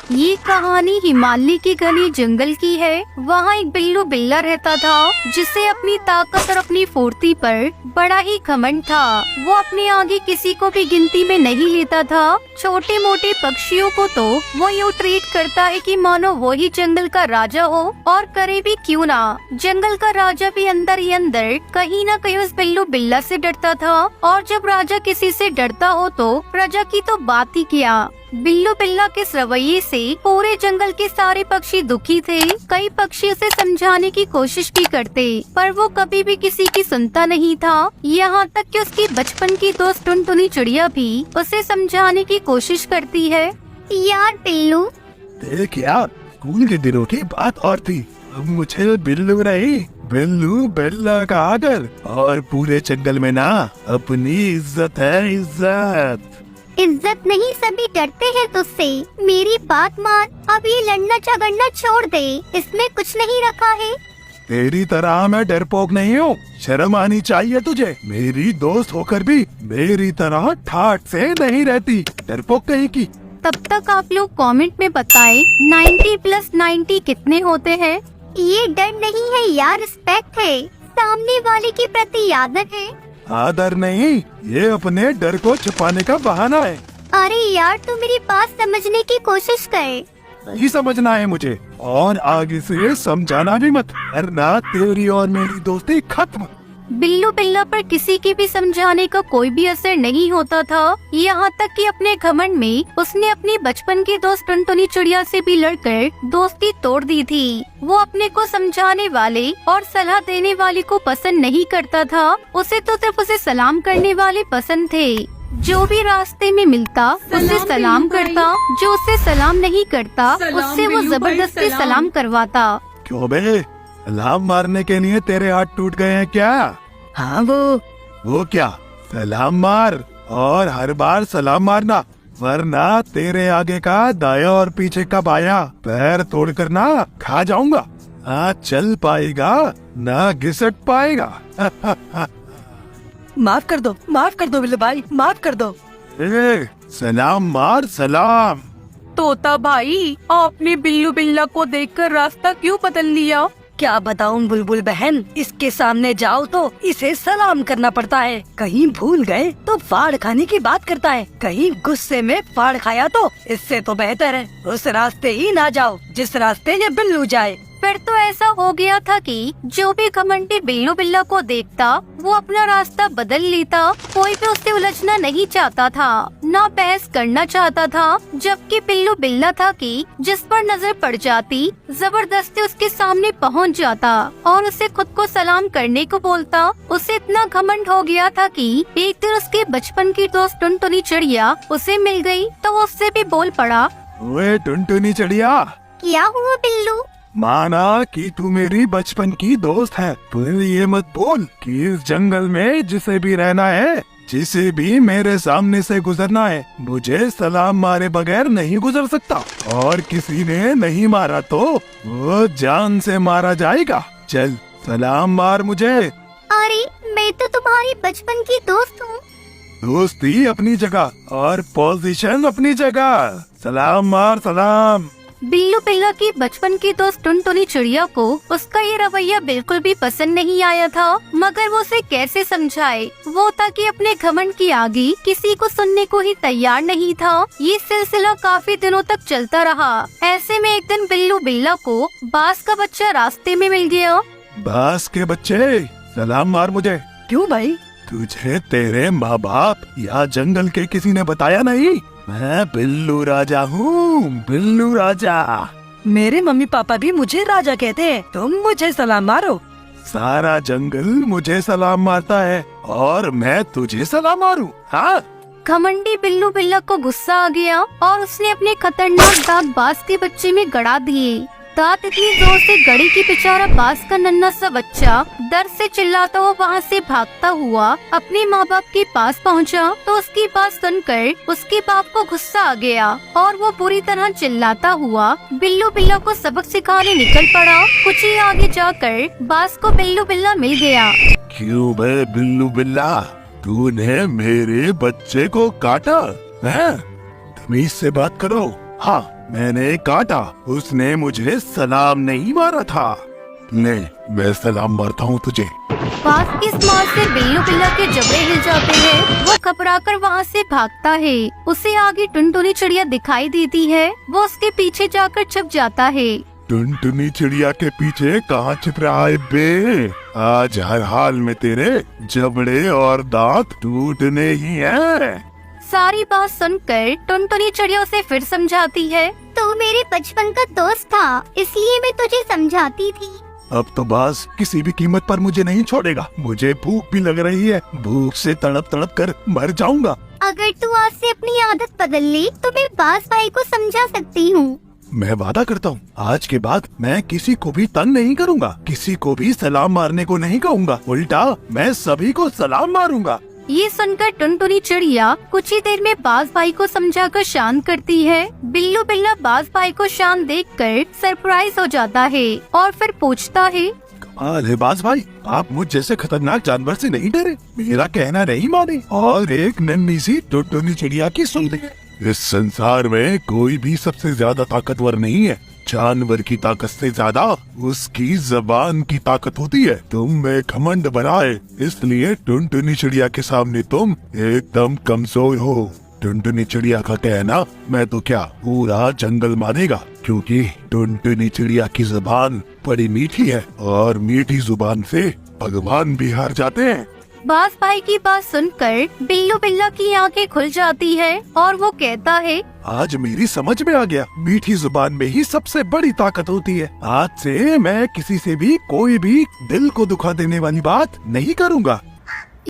ये कहानी हिमालय के घने जंगल की है। वहाँ एक बिल्लू बिल्ला रहता था जिसे अपनी ताकत और अपनी फुर्ती पर बड़ा ही घमंड था। वो अपने आगे किसी को भी गिनती में नहीं लेता था। छोटे मोटे पक्षियों को तो वो यूँ ट्रीट करता है कि मानो वो ही जंगल का राजा हो, और करे भी क्यों ना। जंगल का राजा भी अंदर ही अंदर कहीं न कहीं उस बिल्लू बिल्ला से डरता था, और जब राजा किसी से डरता हो तो प्रजा की तो बात ही क्या। बिल्लू बिल्ला के इस रवैये से पूरे जंगल के सारे पक्षी दुखी थे। कई पक्षी उसे समझाने की कोशिश भी करते, पर वो कभी भी किसी की सुनता नहीं था। यहाँ तक कि उसकी बचपन की दोस्त टुनटुनी चिड़िया भी उसे समझाने की कोशिश करती है। यार बिल्लू, देख यार, स्कूल के दिनों की बात और थी। अब मुझे बिल्लू नहीं, बिल्लू बिल्ला का आदर, और पूरे जंगल में ना अपनी इज्जत है, इज्जत। इज्जत नहीं, सभी डरते हैं तुझसे। मेरी बात मान, अब ये लड़ना झगड़ना छोड़ दे, इसमें कुछ नहीं रखा है। तेरी तरह मैं डरपोक नहीं हूँ, शर्म आनी चाहिए तुझे। मेरी दोस्त होकर भी मेरी तरह ठाठ से नहीं रहती, डरपोक कहीं की। तब तक आप लोग कमेंट में बताएं 90 + 90 कितने होते हैं। ये डर नहीं है यार, रिस्पेक्ट है, सामने वाले के प्रति आदर है। आदर नहीं, ये अपने डर को छुपाने का बहाना है। अरे यार, तू मेरी बात समझने की कोशिश कर। नहीं समझना है मुझे, और आगे से समझाना भी मत, वरना तेरी और मेरी दोस्ती खत्म। बिल्लू बिल्ला पर किसी की भी समझाने का कोई भी असर नहीं होता था। यहाँ तक कि अपने घमंड में उसने अपनी बचपन की दोस्त टुनटुनी चिड़िया से भी लड़कर दोस्ती तोड़ दी थी। वो अपने को समझाने वाले और सलाह देने वाले को पसंद नहीं करता था। उसे तो सिर्फ उसे सलाम करने वाले पसंद थे। जो भी रास्ते में मिलता उसे सलाम करता, जो उसे सलाम नहीं करता उससे वो जबरदस्ती सलाम करवाता। क्यों बे, सलाम मारने के लिए तेरे हाथ टूट गए हैं क्या? हाँ वो क्या, सलाम मार, और हर बार सलाम मारना, वरना तेरे आगे का दाया और पीछे का बाया पैर तोड़कर ना खा जाऊंगा। ना चल पाएगा, ना घिसट पाएगा। माफ कर दो बिल्लू भाई, माफ कर दो। सलाम मार, सलाम। तोता भाई, आपने बिल्लू बिल्ला को देखकर रास्ता क्यों बदल लिया? क्या बताऊं बुलबुल बहन, इसके सामने जाओ तो इसे सलाम करना पड़ता है। कहीं भूल गए तो फाड़ खाने की बात करता है, कहीं गुस्से में फाड़ खाया तो इससे तो बेहतर है उस रास्ते ही ना जाओ जिस रास्ते ये बिल्लू जाए। फिर तो ऐसा हो गया था कि जो भी घमंडी बिल्लू बिल्ला को देखता वो अपना रास्ता बदल लेता। कोई भी उससे उलझना नहीं चाहता था, ना बहस करना चाहता था। जबकि बिल्लू बिल्ला था कि जिस पर नजर पड़ जाती जबरदस्ती उसके सामने पहुंच जाता और उसे खुद को सलाम करने को बोलता। उसे इतना घमंड हो गया था कि एक दिन उसके बचपन की दोस्त टुनटुनी चिड़िया उसे मिल गई तो वो उससे भी बोल पड़ा। ओए टुनटुनी चिड़िया, क्या हुआ बिल्लू? माना कि तू मेरी बचपन की दोस्त है, पर ये मत बोल कि इस जंगल में जिसे भी रहना है, जिसे भी मेरे सामने से गुजरना है, मुझे सलाम मारे बगैर नहीं गुजर सकता। और किसी ने नहीं मारा तो वो जान से मारा जाएगा। चल सलाम मार मुझे। अरे मैं तो तुम्हारी बचपन की दोस्त हूँ। दोस्ती अपनी जगह और पोजीशन अपनी जगह। सलाम मार, सलाम। बिल्लू बिल्ला की बचपन की दोस्त टुनटुनी चिड़िया को उसका ये रवैया बिल्कुल भी पसंद नहीं आया था, मगर वो उसे कैसे समझाए। वो था कि अपने घमंड की आगे किसी को सुनने को ही तैयार नहीं था। ये सिलसिला काफी दिनों तक चलता रहा। ऐसे में एक दिन बिल्लू बिल्ला को बाज का बच्चा रास्ते में मिल गया। बाज के बच्चे, सलाम मार मुझे। क्यों भाई? तुझे तेरे माँ बाप या जंगल के किसी ने बताया नहीं? मैं बिल्लू राजा हूँ, बिल्लू राजा। मेरे मम्मी पापा भी मुझे राजा कहते हैं, तुम मुझे सलाम मारो। सारा जंगल मुझे सलाम मारता है और मैं तुझे सलाम मारूं? हाँ? घमंडी बिल्लू बिल्ला को गुस्सा आ गया और उसने अपने खतरनाक दांत बाज के बच्चे में गड़ा दिए। दांत इतनी जोर से गड़ी कि बेचारा बाज का नन्हा सा बच्चा दर्द से चिल्लाता हुआ वहाँ से भागता हुआ अपने माँ बाप के पास पहुँचा। तो उसकी बात सुनकर उसके बाप को गुस्सा आ गया और वो पूरी तरह चिल्लाता हुआ बिल्लू बिल्ला को सबक सिखाने निकल पड़ा। कुछ ही आगे जाकर बाज को बिल्लू बिल्ला मिल गया। क्यों बे बिल्लू बिल्ला, तूने मेरे बच्चे को काटा है? तमीज से बात करो, हाँ, मैंने काटा, उसने मुझे सलाम नहीं मारा था। ले, मैं सलाम मारता हूँ तुझे। बाज इस मार से बिल्लू बिल्ला के जबड़े हिल जाते हैं। वो घबराकर वहाँ से भागता है। उसे आगे टुनटुनी चिड़िया दिखाई देती है। वो उसके पीछे जाकर छुप जाता है। टुनटुनी चिड़िया के पीछे कहाँ छिप रहा है बे? आज हर हाल में तेरे जबड़े और दांत टूटने ही हैं। सारी बात सुनकर टुनटुनी चिड़िया उसे फिर समझाती है। तू मेरे बचपन का दोस्त था, इसलिए मैं तुझे समझाती थी। अब तो बाज किसी भी कीमत पर मुझे नहीं छोड़ेगा। मुझे भूख भी लग रही है, भूख से तड़प तड़प कर मर जाऊंगा। अगर तू आज से अपनी आदत बदल ली तो मैं बाज भाई को समझा सकती हूँ। मैं वादा करता हूँ, आज के बाद मैं किसी को भी तंग नहीं करूँगा, किसी को भी सलाम मारने को नहीं कहूँगा, उल्टा मैं सभी को सलाम मारूंगा। ये सुनकर टुनटुनी चिड़िया कुछ ही देर में बाज भाई को समझाकर शांत करती है। बिल्लू बिल्ला बाज भाई को शांत देखकर सरप्राइज हो जाता है और फिर पूछता है, अरे बाज भाई, आप मुझ जैसे खतरनाक जानवर से नहीं डरे, मेरा कहना नहीं माने और एक नन्ही सी टुनटुनी चिड़िया की सुन ली। इस संसार में कोई भी सबसे ज्यादा ताकतवर नहीं है। जानवर की ताकत से ज्यादा उसकी जबान की ताकत होती है। तुम में घमंड बनाए, इसलिए टुनटुनी चिड़िया के सामने तुम एकदम कमजोर हो। टुनटुनी चिड़िया का कहना मैं तो क्या पूरा जंगल मानेगा, क्योंकि टुनटुनी चिड़िया की जुबान बड़ी मीठी है और मीठी जुबान से भगवान भी हार जाते हैं। बाज भाई की बात सुनकर बिल्लू बिल्ला की आंखें खुल जाती है और वो कहता है, आज मेरी समझ में आ गया, मीठी जुबान में ही सबसे बड़ी ताकत होती है। आज से मैं किसी से भी कोई भी दिल को दुखा देने वाली बात नहीं करूँगा।